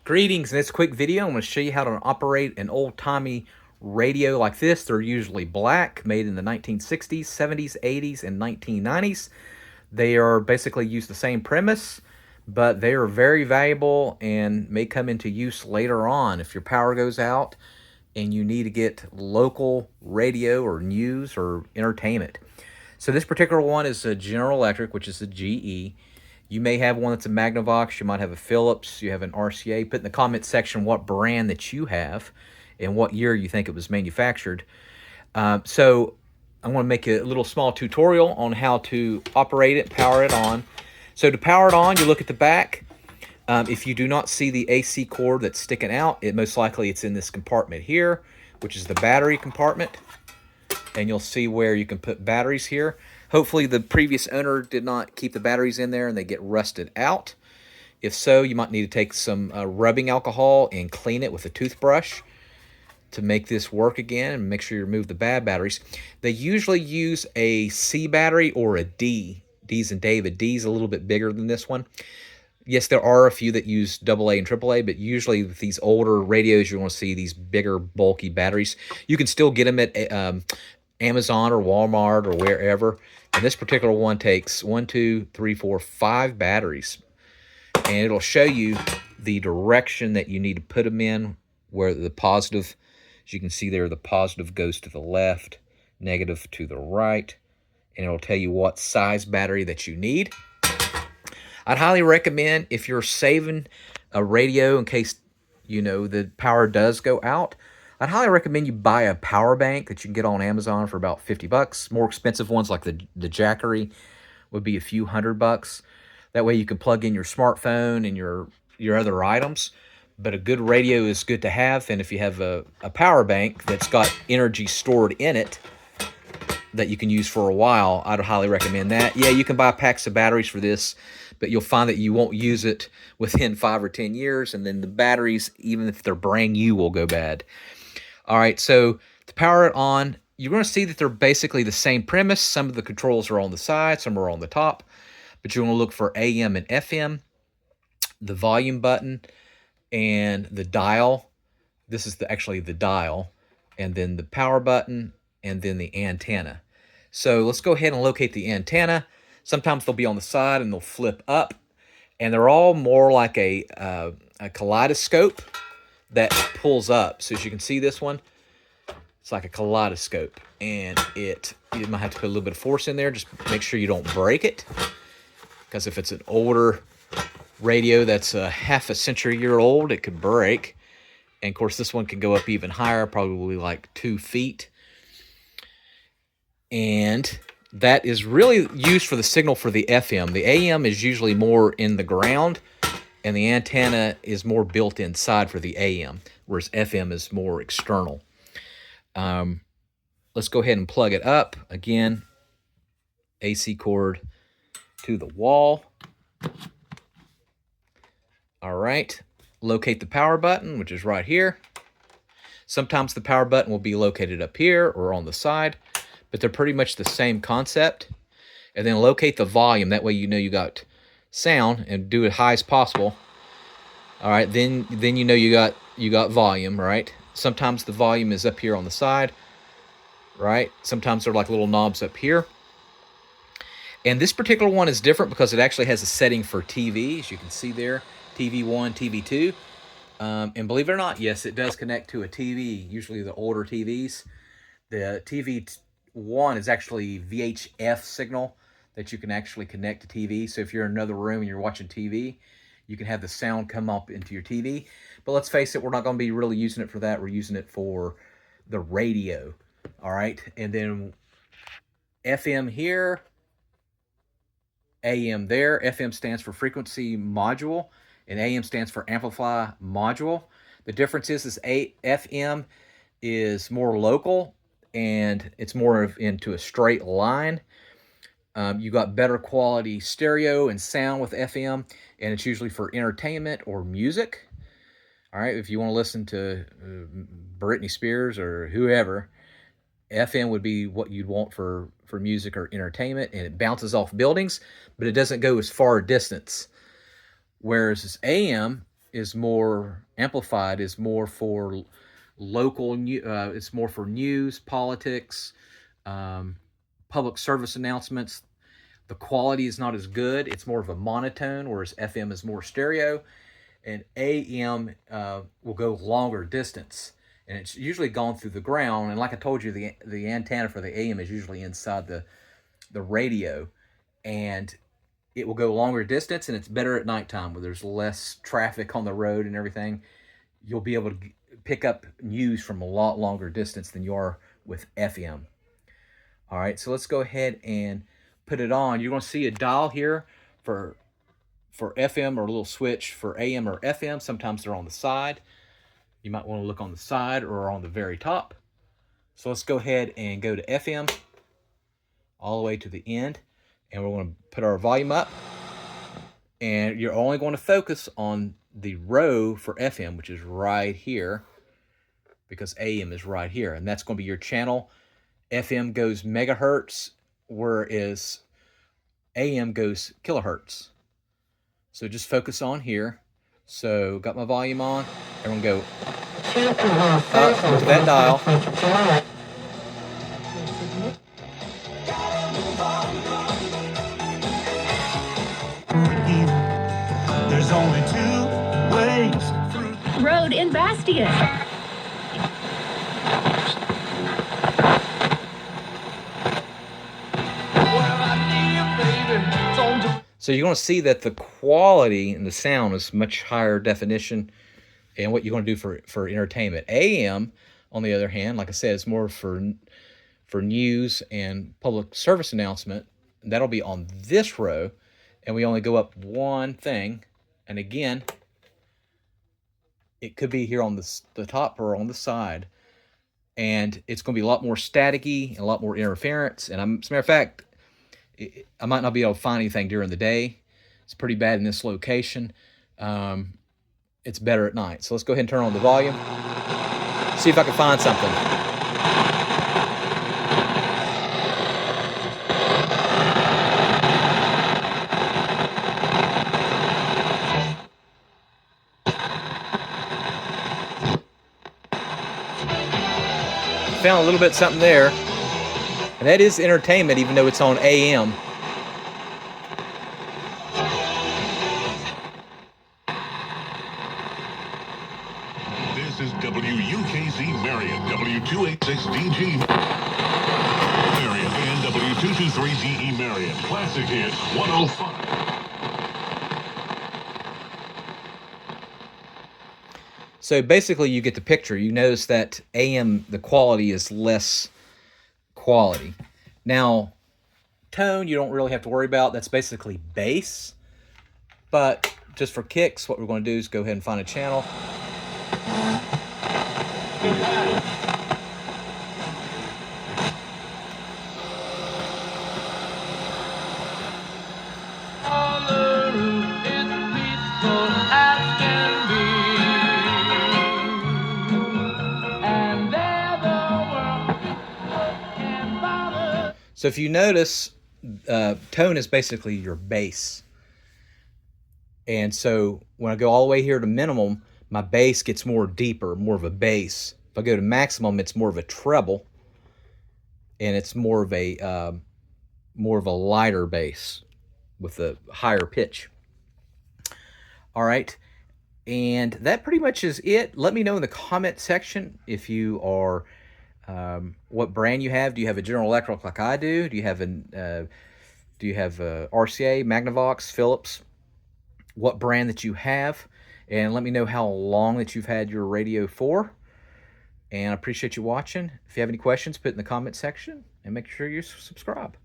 Greetings. In this quick video, I'm going to show you how to operate an old-timey radio like this. They're usually black, made in the 1960s, 70s, 80s, and 1990s. They are basically use the same premise, but they are very valuable and may come into use later on if your power goes out and you need to get local radio or news or entertainment. So this particular one is a General Electric, which is a GE. You may have one that's a Magnavox. You might have a Phillips. You have an RCA. Put in the comment section what brand that you have and what year you think it was manufactured. So I want to make a little small tutorial on how to operate it, power it on. So to power it on, you look at the back. If you do not see the AC cord that's sticking out, most likely it's in this compartment here, which is the battery compartment. And you'll see where you can put batteries here. Hopefully the previous owner did not keep the batteries in there and they get rusted out. If so, you might need to take some rubbing alcohol and clean it with a toothbrush to make this work again, and make sure you remove the bad batteries. They usually use a C battery or a D. D's and David. D's a little bit bigger than this one. Yes, there are a few that use AA and AAA, but usually with these older radios, you want to see these bigger, bulky batteries. You can still get them at Amazon or Walmart or wherever. And this particular one takes 1, 2, 3, 4, 5 batteries. And it'll show you the direction that you need to put them in, where the positive, as you can see there, the positive goes to the left, negative to the right. And it'll tell you what size battery that you need. I'd highly recommend, if you're saving a radio in case, you know, the power does go out, I'd highly recommend you buy a power bank that you can get on Amazon for about 50 bucks. More expensive ones like the Jackery would be a few $100. That way you can plug in your smartphone and your other items. But a good radio is good to have, and if you have a power bank that's got energy stored in it that you can use for a while, I'd highly recommend that. Yeah, you can buy packs of batteries for this, but you'll find that you won't use it within 5 or 10 years, and then the batteries, even if they're brand new, will go bad. All right, so to power it on, you're going to see that they're basically the same premise. Some of the controls are on the side, some are on the top, but you're going to look for AM and FM, the volume button, and the dial. This is actually the dial, and then the power button, and then the antenna. So let's go ahead and locate the antenna. Sometimes they'll be on the side and they'll flip up, and they're all more like a kaleidoscope that pulls up. So as you can see, this one, it's like a kaleidoscope, and you might have to put a little bit of force in there. Just make sure you don't break it, because if it's an older radio that's a half a century old, it could break. And of course, this one can go up even higher, probably like 2 feet. And that is really used for the signal for the FM. The AM is usually more in the ground, and the antenna is more built inside for the AM, whereas FM is more external. Let's go ahead and plug it up. Again, AC cord to the wall. All right, locate the power button, which is right here. Sometimes the power button will be located up here or on the side, but they're pretty much the same concept. And then locate the volume. That way you know you got sound, and do it high as possible. All right, then you know you got volume, right? Sometimes the volume is up here on the side, right? Sometimes they're like little knobs up here. And this particular one is different because it actually has a setting for TV, as you can see there, TV1, TV2. And believe it or not, yes, it does connect to a TV, usually the older TVs. The TV1 is actually VHF signal that you can actually connect to TV. So if you're in another room and you're watching TV, you can have the sound come up into your TV. But let's face it, we're not going to be really using it for that. We're using it for the radio. All right, and then FM here, AM there. FM stands for frequency module, and AM stands for amplify module. The difference is FM is more local, and it's more into a straight line. You got better quality stereo and sound with FM, and it's usually for entertainment or music. All right, if you want to listen to Britney Spears or whoever, FM would be what you'd want for music or entertainment, and it bounces off buildings, but it doesn't go as far a distance. Whereas this AM is more amplified, is more for local it's more for news, politics, public service announcements. The quality is not as good. It's more of a monotone, whereas FM is more stereo. And AM will go longer distance, and it's usually gone through the ground. And like I told you, the antenna for the AM is usually inside the radio, and it will go longer distance, and it's better at nighttime where there's less traffic on the road and everything. You'll be able to pick up news from a lot longer distance than you are with FM. All right, so let's go ahead and put it on. You're going to see a dial here for FM, or a little switch for AM or FM. Sometimes they're on the side. You might want to look on the side or on the very top. So let's go ahead and go to FM all the way to the end, and we're going to put our volume up, and you're only going to focus on the row for FM, which is right here, because AM is right here, and that's going to be your channel. FM goes megahertz, whereas AM goes kilohertz. So just focus on here. So got my volume on, and we're going to go up to that dial. There's only two ways. Road in Bastion. So you're going to see that the quality and the sound is much higher definition, and what you're going to do for entertainment. AM, on the other hand, like I said, is more for news and public service announcement. That'll be on this row, and we only go up one thing. And again, it could be here on the top or on the side, and it's going to be a lot more staticky and a lot more interference. And as a matter of fact, I might not be able to find anything during the day. It's pretty bad in this location. It's better at night. So let's go ahead and turn on the volume. See if I can find something. Found a little bit something there. And that is entertainment, even though it's on AM. This is WUKZ Marion, W286DG Marion, and W223ZE Marion. Classic hits 105. So basically you get the picture. You notice that AM, the quality is less quality. Now, tone, you don't really have to worry about. That's basically bass. But just for kicks, what we're going to do is go ahead and find a channel. So if you notice, tone is basically your bass. And so when I go all the way here to minimum, my bass gets more deeper, more of a bass. If I go to maximum, it's more of a treble, and it's more of a lighter bass with a higher pitch. All right, and that pretty much is it. Let me know in the comment section if you are what brand you have. Do you have a General Electric like I do? Do you have RCA, Magnavox, Phillips? What brand that you have, and let me know how long that you've had your radio for. And I appreciate you watching. If you have any questions, put it in the comment section, and make sure you subscribe.